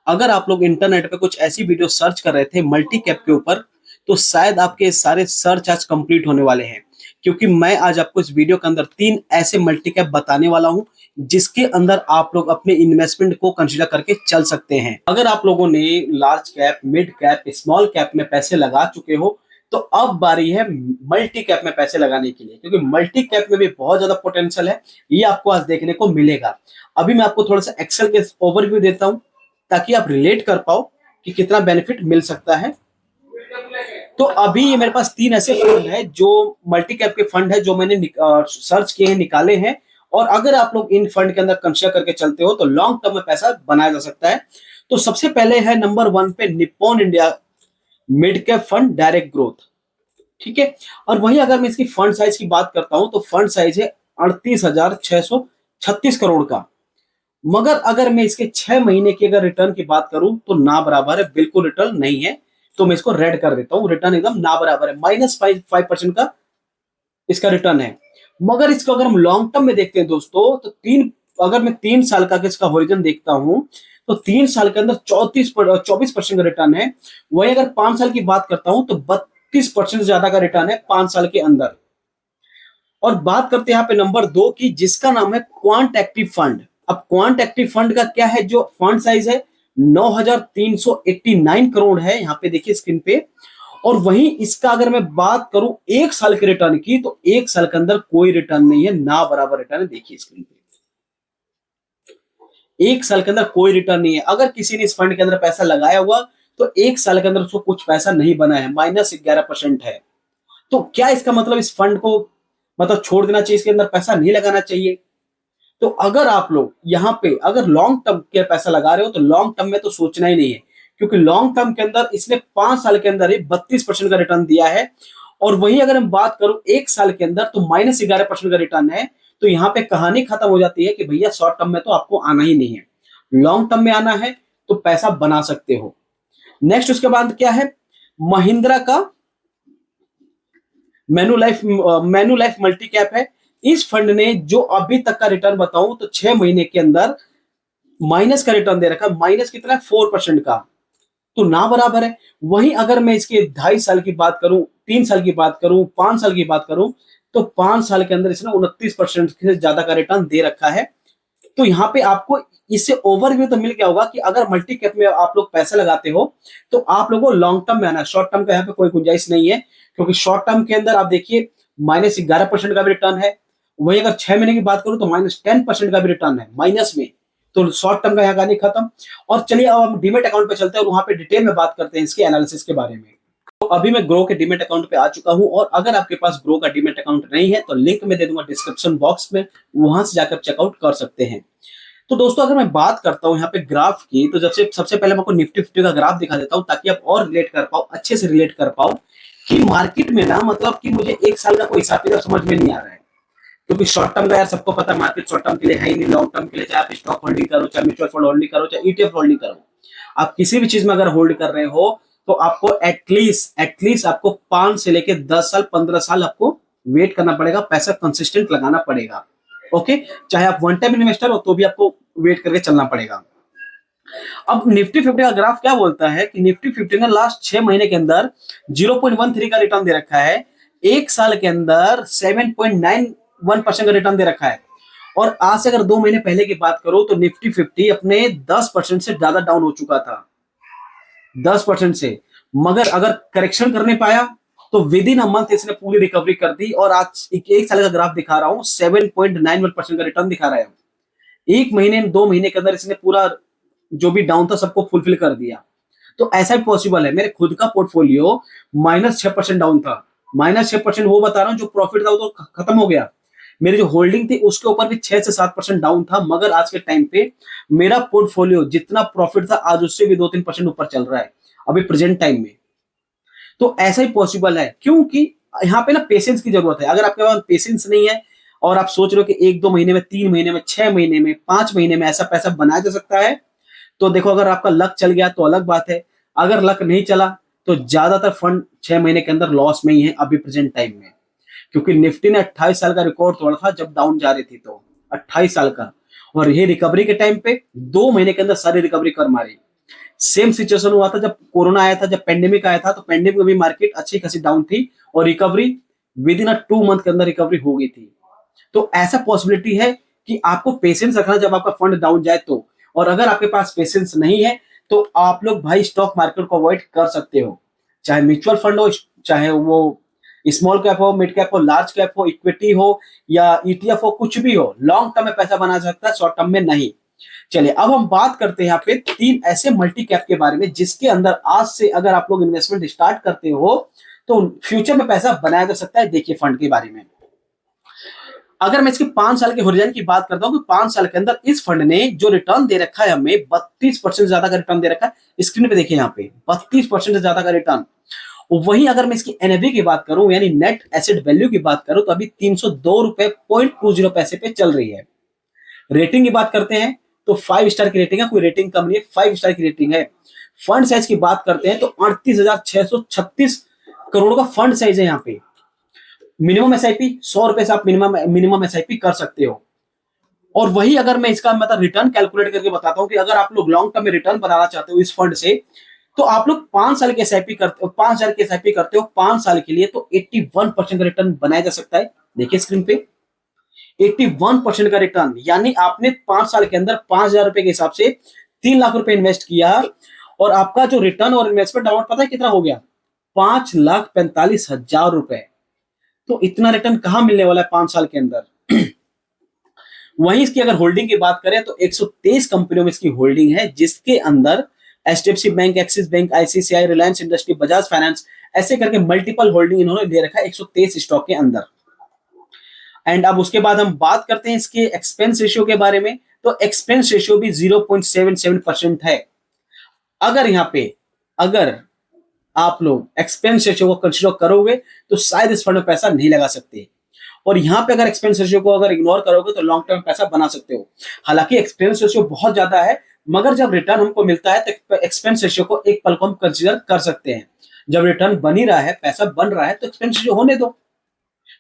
अगर आप लोग इंटरनेट पे कुछ ऐसी वीडियो सर्च कर रहे थे मल्टी कैप के ऊपर, तो शायद आपके सारे सर्च आज कंप्लीट होने वाले हैं, क्योंकि मैं आज आपको इस वीडियो के अंदर 3 ऐसे मल्टी कैप बताने वाला हूं जिसके अंदर आप लोग अपने इन्वेस्टमेंट को कंसीडर करके चल सकते हैं। अगर आप लोगों ने large cap, mid cap, small cap में पैसे लगा चुके हो, तो अब बारी है मल्टी कैप में पैसे लगाने के लिए, क्योंकि मल्टी कैप में भी बहुत ज्यादा पोटेंशियल है। ये आपको आज देखने को मिलेगा। अभी मैं आपको थोड़ा सा एक्सेल के ओवरव्यू देता हूं ताकि आप रिलेट कर पाओ कि कितना बेनिफिट मिल सकता है। तो अभी ये मेरे पास 3 ऐसे फंड है जो मल्टी कैप के फंड है जो मैंने सर्च किए हैं, निकाले हैं। और अगर आप लोग इन फंड के अंदर कंसिडर करके चलते हो तो लॉन्ग टर्म में पैसा बनाया जा सकता है। तो सबसे पहले है नंबर 1 पे Nippon India mid cap fund direct growth. ठीक है। और वहीं अगर मैं इसकी फंड साइज की बात करता हूं तो फंड साइज है 38,636 करोड़ का। मगर अगर मैं इसके 6 महीने की अगर रिटर्न की बात करूं तो ना बराबर है, बिल्कुल रिटर्न नहीं है। तो मैं इसको रेड कर देता हूं, रिटर्न एकदम ना बराबर है, -5% का इसका रिटर्न है। मगर इसको अगर हम लॉन्ग टर्म में देखते हैं दोस्तों, तो अगर मैं 3 साल का इसका होरिजन देखता हूं तो 3 साल के अंदर 24% का रिटर्न है। वही अगर 5 साल की बात करता हूं तो 32% से ज्यादा का रिटर्न है 5 साल के अंदर। और बात करते हैं यहाँ पे नंबर 2 की, जिसका नाम है क्वांट एक्टिव फंड। अब क्वांट एक्टिव फंड का क्या है, जो फंड साइज है 9,389 करोड़ है, यहाँ पे देखिए स्क्रीन पे। और वहीं इसका अगर मैं बात करूं 1 साल के रिटर्न की, तो 1 साल के अंदर कोई रिटर्न नहीं है, ना बराबर रिटर्न है, देखिए स्क्रीन पे। 1 साल के अंदर कोई रिटर्न नहीं है। अगर किसी ने इस फंड के अंदर पैसा लगाया हुआ तो 1 साल के अंदर उसको कुछ पैसा नहीं बना है, -11% है। तो क्या इसका मतलब इस फंड को मतलब छोड़ देना चाहिए, इसके अंदर पैसा नहीं लगाना चाहिए? तो अगर आप लोग यहाँ पे अगर लॉन्ग टर्म के पैसा लगा रहे हो तो लॉन्ग टर्म में तो सोचना ही नहीं है, क्योंकि लॉन्ग टर्म के अंदर इसने 5 साल के अंदर ही 32% का रिटर्न दिया है। और वहीं अगर हम बात करूं 1 साल के अंदर तो -11% का रिटर्न है। तो यहाँ पे कहानी खत्म हो जाती है कि भैया शॉर्ट टर्म में तो आपको आना ही नहीं है, लॉन्ग टर्म में आना है तो पैसा बना सकते हो। नेक्स्ट उसके बाद क्या है, महिंद्रा का मैन्यू लाइफ मल्टी कैप है। इस फंड ने जो अभी तक का रिटर्न बताऊं तो 6 महीने के अंदर माइनस का रिटर्न दे रखा है। माइनस कितना है, 4% का, तो ना बराबर है। वहीं अगर मैं इसके 2.5 साल की बात करूं, 3 साल की बात करूं, 5 साल की बात करूं, तो 5 साल के अंदर इसने 29% से ज्यादा का रिटर्न दे रखा है। तो यहाँ पे आपको इससे ओवरव्यू तो मिल गया होगा कि अगर मल्टी कैप में आप लोग पैसा लगाते हो तो आप लोगों को लॉन्ग टर्म में आना है, शॉर्ट टर्म का यहाँ पे कोई गुंजाइश नहीं है। क्योंकि शॉर्ट टर्म के अंदर आप देखिए -11% का भी रिटर्न है। वहीं अगर 6 महीने की बात करूं तो -10% का भी रिटर्न है माइनस में। तो शॉर्ट टर्म का यहाँ कहानी खत्म। और चलिए अब हम डीमेट अकाउंट पे चलते हैं और वहां पे डिटेल में बात करते हैं इसके एनालिसिस के बारे में। तो अभी मैं ग्रो के डीमेट अकाउंट पे आ चुका हूं, और अगर आपके पास ग्रो का डीमेट अकाउंट नहीं है तो लिंक मैं दे दूंगा डिस्क्रिप्शन बॉक्स में, वहां से जाकर चेकआउट कर सकते हैं। तो दोस्तों अगर मैं बात करता हूँ यहाँ पे ग्राफ की, तो जब से सबसे पहले मैं आपको निफ्टी 50 का ग्राफ दिखा देता हूँ ताकि आप और रिलेट कर पाओ, अच्छे से रिलेट कर पाओ कि मार्केट में ना मतलब कि मुझे 1 साल का कोई हिसाब किताब समझ में नहीं आ रहा है। क्योंकि शॉर्ट टर्म का यार सबको पता है, मार्केट शॉर्ट टर्म के लिए है ही नहीं। लॉन्ग टर्म के लिए चाहे आप स्टॉक होल्डिंग करो, चाहे म्यूचुअल फंड होल्डिंग करो, चाहे ईटीएफ होल्डिंग करो, आप किसी भी चीज में अगर होल्ड कर रहे हो तो आपको एटलीस्ट आपको 5 से लेके 10 साल 15 साल आपको वेट करना पड़ेगा, पैसा कंसिस्टेंट लगाना पड़ेगा। ओके, चाहे आप वन टाइम इन्वेस्टर हो तो भी आपको वेट करके चलना पड़ेगा। अब निफ्टी 50 का ग्राफ क्या बोलता है कि निफ्टी 50 ने लास्ट 6 महीने के अंदर 0.13 का रिटर्न दे रखा है, 1 साल के अंदर 7.91% का रिटर्न दे रखा है। और आज से अगर 2 महीने पहले की बात करो तो निफ्टी 50 अपने 10% से ज्यादा डाउन हो चुका था, 10% से। मगर अगर करेक्शन करने पाया तो विद इन अ मंथ इसने पूरी रिकवरी कर दी, और आज 1 साल का ग्राफ दिखा रहा हूं 7.91% का रिटर्न दिखा रहा है। 1 महीने 2 महीने के अंदर इसने पूरा जो भी डाउन था सबको फुलफिल कर दिया। तो ऐसा भी पॉसिबल है। मेरे खुद का पोर्टफोलियो -6% डाउन था, -6% वो बता रहा हूं, जो प्रॉफिट था वो तो खत्म हो गया। मेरी जो होल्डिंग थी उसके ऊपर भी 6 से 7% डाउन था, मगर आज के टाइम पे मेरा पोर्टफोलियो जितना प्रॉफिट था आज उससे भी 2-3% ऊपर चल रहा है अभी प्रेजेंट टाइम में। तो ऐसा ही पॉसिबल है, क्योंकि यहाँ पे ना पेशेंस की जरूरत है। अगर आपके पास पेशेंस नहीं है और आप सोच रहे हो कि 1-2 महीने में, 3 महीने में, 6 महीने में, 5 महीने में ऐसा पैसा बनाया जा सकता है, तो देखो अगर आपका लक चल गया तो अलग बात है। अगर लक नहीं चला तो ज्यादातर फंड 6 महीने के अंदर लॉस में ही है अभी प्रेजेंट टाइम में। क्योंकि निफ्टी ने 28 साल का रिकॉर्ड तोड़ा था जब डाउन जा रही थी, तो 28 साल का। और ये रिकवरी के टाइम पे 2 महीने के अंदर सारी रिकवरी कर मारी। सेम सिचुएशन हुआ था जब कोरोना आया था, जब पेंडेमिक आया था, तो पेंडेमिक में भी मार्केट अच्छी खासी डाउन थी और रिकवरी विद इन 2 मंथ के अंदर रिकवरी हो गई थी। तो ऐसा पॉसिबिलिटी है कि आपको पेशेंस रखना जब आपका फंड डाउन जाए तो। और अगर आपके पास पेशेंस नहीं है तो आप लोग भाई स्टॉक मार्केट को अवॉइड कर सकते हो, चाहे म्यूचुअल फंड हो, चाहे वो स्मॉल कैप हो, मिड कैप हो, लार्ज कैप हो, इक्विटी हो या ईटीएफ हो, कुछ भी हो, लॉन्ग टर्म में पैसा बना सकता है, शॉर्ट टर्म में नहीं। चलिए अब हम बात करते हैं यहाँ पे 3 ऐसे मल्टी कैप के बारे में जिसके अंदर आज से अगर आप लोग इन्वेस्टमेंट स्टार्ट करते हो तो फ्यूचर में पैसा बनाया जा सकता है। देखिए फंड के बारे में, अगर मैं इसके 5 साल के होरिजन की बात करता हूं, 5 साल के अंदर इस फंड ने जो रिटर्न दे रखा है हमें 32% ज्यादा का रिटर्न दे रखा है। स्क्रीन पे देखिए यहाँ पे 32% से ज्यादा का रिटर्न। वहीं अगर मैं इसकी एनएवी की बात करूं यानी नेट एसेट वैल्यू की बात करूं तो अभी 302 रुपए 0.20 पैसे पे चल रही है। रेटिंग की बात करते हैं तो 5 स्टार की रेटिंग है, कोई रेटिंग कम नहीं है, 5 स्टार की रेटिंग है। फंड साइज की बात करते हैं तो 38,636 करोड़ का फंड साइज है यहाँ पे। मिनिमम एसआईपी 100 रुपए से आप मिनिमम एसआईपी कर सकते हो। और वही अगर मैं इसका मतलब रिटर्न कैलकुलेट करके बताता हूं कि अगर आप लोग लॉन्ग टर्म में रिटर्न बनाना चाहते हो इस फंड से तो आप लोग 5 साल के एसआईपी करते हो, 5,000 की एसआईपी करते हो 5 साल के लिए तो 81% का रिटर्न बनाया जा सकता है। देखिए स्क्रीन पे 81% का रिटर्न, यानी आपने 5 साल के अंदर 5,000 रुपए के हिसाब से 3 लाख रुपए इन्वेस्ट किया और आपका जो रिटर्न और इन्वेस्टमेंट अमाउंट पता है कितना हो गया? 5,45,000 रुपए। तो इतना रिटर्न कहां मिलने वाला है 5 साल के अंदर। वहीं इसकी अगर होल्डिंग की बात करें तो 123 कंपनियों में इसकी होल्डिंग है जिसके अंदर HDFC bank, axis bank, ICCI, Reliance industry, Bajaj finance, ऐसे करके मल्टीपल होल्डिंग इन्होंने ले रखा है 123 स्टॉक के अंदर। एंड अब उसके बाद हम बात करते हैं इसके एक्सपेंस रेशियो के बारे में, तो एक्सपेंस रेशियो भी 0.77% है। अगर यहाँ पे अगर आप लोग एक्सपेंस रेशियो को कंसीडर करोगे तो शायद इस फंड में पैसा नहीं लगा सकते, और यहाँ पे अगर एक्सपेंस रेशियो को अगर इग्नोर करोगे तो लॉन्ग टर्म पैसा बना सकते हो। हालांकि एक्सपेंस रेशियो बहुत ज्यादा है मगर जब रिटर्न हमको मिलता है तो एक्सपेंस रेशियो को एक पल को हम कंसीडर कर सकते हैं। जब रिटर्न बन ही रहा है, पैसा बन रहा है, तो एक्सपेंस रेशियो होने दो,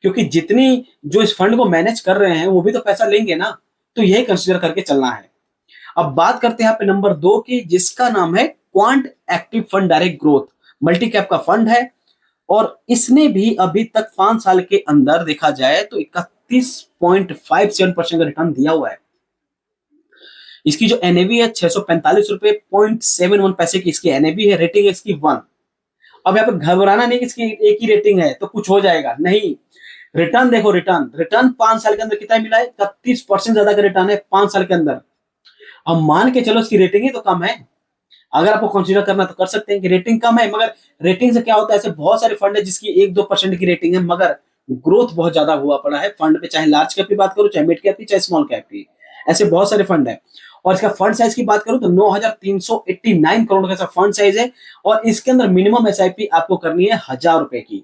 क्योंकि जितनी जो इस फंड को मैनेज कर रहे हैं वो भी तो पैसा लेंगे ना, तो यही कंसीडर करके चलना है। अब बात करते हैं यहाँ पे नंबर 2 की, जिसका नाम है quant active fund direct growth. Multi cap का फंड है और इसने भी अभी तक 5 साल के अंदर देखा जाए तो 31.57% का रिटर्न दिया हुआ है। इसकी जो एनएवी है 645 रुपए 0.71 पैसे की इसकी एनएवी है। रेटिंग है इसकी 1। अब यहाँ पे घबराना नहीं कि इसकी एक ही रेटिंग है तो कुछ हो जाएगा, नहीं। रिटर्न देखो, रिटर्न 5 साल के अंदर कितना मिला है? 31% ज्यादा का रिटर्न है 5 साल के अंदर। अब मान के चलो इसकी रेटिंग ही तो कम है, अगर आपको कंसीडर करना तो कर सकते हैं कि रेटिंग कम है, मगर रेटिंग से क्या होता है, ऐसे बहुत सारे फंड है जिसकी 1-2% की रेटिंग है मगर ग्रोथ बहुत ज्यादा हुआ पड़ा है फंड पे, चाहे लार्ज कैप की बात करो, चाहे मिड कैप की, चाहे स्मॉल कैप की, ऐसे बहुत सारे फंड है। और इसका फंड साइज की बात करूं तो 9,389 करोड़ का फंड साइज है और इसके अंदर मिनिमम एसआईपी आपको करनी है 1,000 रुपए की।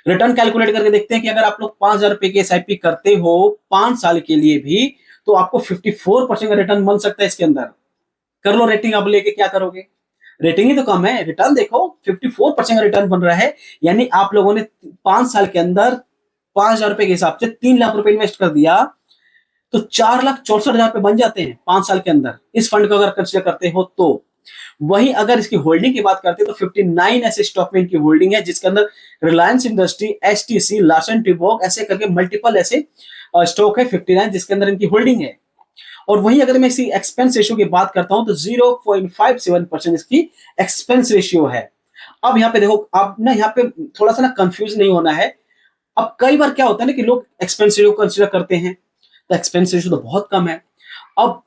रिटर्न कैलकुलेट करके देखते हैं कि अगर आप लोग 5,000 रुपए की एसआईपी करते हो 5 साल के लिए भी तो आपको 54% का रिटर्न बन सकता है इसके अंदर। कर लो रेटिंग, अब लेके क्या करोगे? रेटिंग ही तो कम है, रिटर्न देखो 54% का रिटर्न बन रहा है, यानी आप लोगों ने 5 साल के अंदर 5,000 रुपए के हिसाब से 3 लाख रुपए इन्वेस्ट कर दिया तो 4,64,000 रुपए बन जाते हैं 5 साल के अंदर, इस फंड को अगर कंसीडर करते हो तो। वहीं अगर इसकी होल्डिंग की बात करते हैं तो 59 ऐसे स्टॉक में इनकी होल्डिंग है जिसके अंदर Reliance industry, HTC, Larsen Toubro, ऐसे करके मल्टीपल ऐसे स्टॉक है 59 जिसके अंदर इनकी होल्डिंग है। और वहीं अगर मैं इसकी एक्सपेंस रेशियो की बात करता हूं तो 0.57% इसकी एक्सपेंस रेशियो है। अब यहाँ पे देखो, अब ना यहाँ पे थोड़ा सा ना कंफ्यूज नहीं होना है। अब कई बार क्या होता है ना कि लोग एक्सपेंस रेशियो कंसीडर करते हैं तो एक्सपेंस रेशियो तो बहुत कम है। अब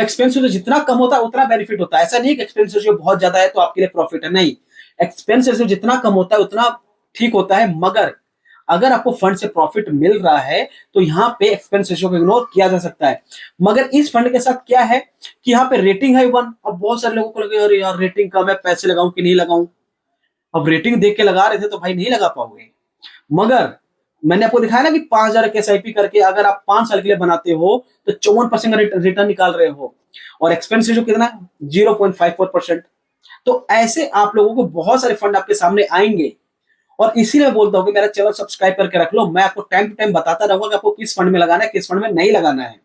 एक्सपेंस रेशियो जितना कम होता है उतना बेनिफिट होता है, ऐसा नहीं कि एक्सपेंस रेशियो बहुत ज्यादा है तो आपके लिए प्रॉफिट है, नहीं। एक्सपेंस रेशियो जितना कम होता है उतना ठीक होता है, मगर अगर आपको फंड से प्रॉफिट मिल रहा है तो यहाँ पे एक्सपेंस रेशियो को इग्नोर किया जा सकता है। मगर इस फंड के साथ क्या है कि यहाँ पे रेटिंग है 1। अब बहुत सारे लोगों को लगे अरे यार रेटिंग कम है, पैसे लगाऊं कि नहीं लगाऊं। अब रेटिंग देख के लगा रहे थे तो भाई नहीं लगा पाओगे, मगर मैंने आपको दिखाया ना कि 5,000 के एसआईपी करके अगर आप 5 साल के लिए बनाते हो तो 54% का रिटर्न निकाल रहे हो और एक्सपेंस रेशियो कितना? 0.54%। तो ऐसे आप लोगों को बहुत सारे फंड आपके सामने आएंगे और इसीलिए बोलता हूं कि मेरा चैनल सब्सक्राइब करके रख लो। मैं आपको टाइम टू टाइम बताता रहूंगा कि आपको किस फंड में लगाना है, किस फंड में नहीं लगाना है।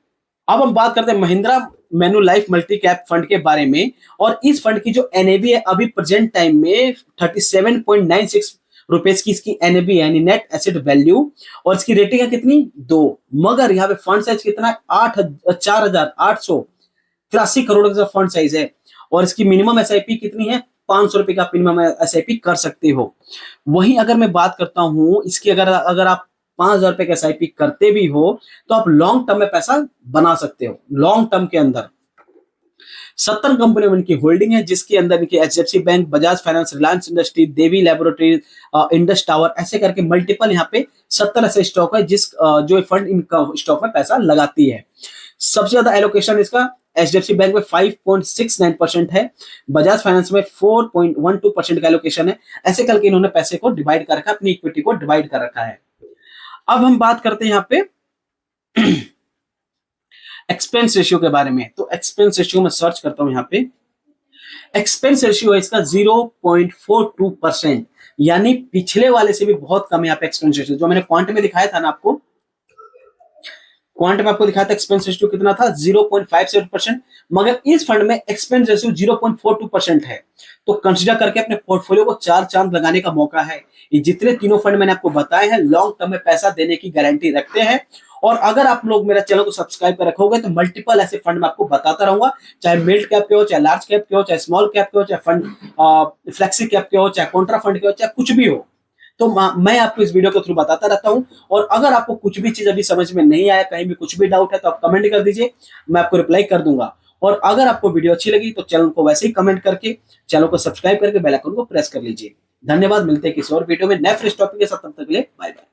अब हम बात करते हैं महिंद्रा मैन्युलाइफ मल्टी कैप फंड के बारे में। और इस फंड की जो एनएवी है अभी प्रेजेंट टाइम में 37.96 रुपीस की इसकी एनएवी यानी नेट एसेट वैल्यू। और इसकी रेटिंग है कितनी, 2। मगर यहाँ पे फंड साइज कितना है, 4,883 करोड़ का फंड साइज है। और इसकी मिनिमम एसआईपी कितनी है, 500 रुपए का मिनिमम एसआईपी कर सकते हो। वहीं अगर मैं बात करता हूं इसकी, अगर अगर आप 5,000 रुपए का एसआईपी करते भी हो तो आप लॉन्ग टर्म में पैसा बना सकते हो। लॉन्ग टर्म के अंदर 70 कंपनियों में इनकी होल्डिंग है, जिसके अंदर इनकी HDFC bank, Bajaj finance, Reliance industry, Devi laboratory, Indus tower, ऐसे करके मल्टीपल यहाँ पे 70 ऐसे स्टॉक है जो फंड इनका स्टॉक में पैसा लगाती है। सबसे ज्यादा एलोकेशन इसका एचडीएफसी बैंक में 5.69% है, बजाज फाइनेंस में 4.12% का एलोकेशन है। ऐसे करके इन्होंने पैसे को डिवाइड कर रखा है, अपनी इक्विटी को डिवाइड कर रखा है। अब हम बात करते हैं यहाँ पे एक्सपेंस रेशियो के बारे में। तो एक्सपेंस रेशियो में सर्च करता हूं यहाँ पे, एक्सपेंस रेशियो है इसका 0.42%, यानी पिछले वाले से भी बहुत कम है यहाँ पे एक्सपेंस रेशियो। जो मैंने क्वांट में दिखाया था ना आपको, क्वांट में आपको दिखाया था एक्सपेंस रेशियो कितना था, 0.57%। मगर इस फंड में एक्सपेंस रेशियो 0.42% है। तो कंसीडर करके अपने पोर्टफोलियो को 4 चांद लगाने का मौका है। ये जितने तीनों फंड मैंने आपको बताए हैं लॉन्ग टर्म में पैसा देने की गारंटी रखते हैं। और अगर आप लोग मेरा चैनल को सब्सक्राइब कर रखोगे तो मल्टीपल ऐसे फंड मैं आपको बताता रहूंगा, चाहे मिड कैप के हो, चाहे लार्ज कैप के हो, चाहे स्मॉल कैप के हो, चाहे फंड फ्लेक्सी कैप के हो, चाहे कॉन्ट्रा फंड के हो, चाहे कुछ भी हो। तो मैं आपको इस वीडियो के थ्रू बताता रहता हूं। और अगर आपको कुछ भी चीज अभी समझ में नहीं आया, कहीं भी कुछ भी डाउट है, तो आप कमेंट कर दीजिए, मैं आपको रिप्लाई कर दूंगा। और अगर आपको वीडियो अच्छी लगी तो चैनल को वैसे ही कमेंट करके चैनल को सब्सक्राइब करके बेल आइकन को प्रेस कर लीजिए। धन्यवाद, मिलते हैं किसी और वीडियो में नए फ्रेश टॉपिक के साथ। तब तक के लिए बाय बाय।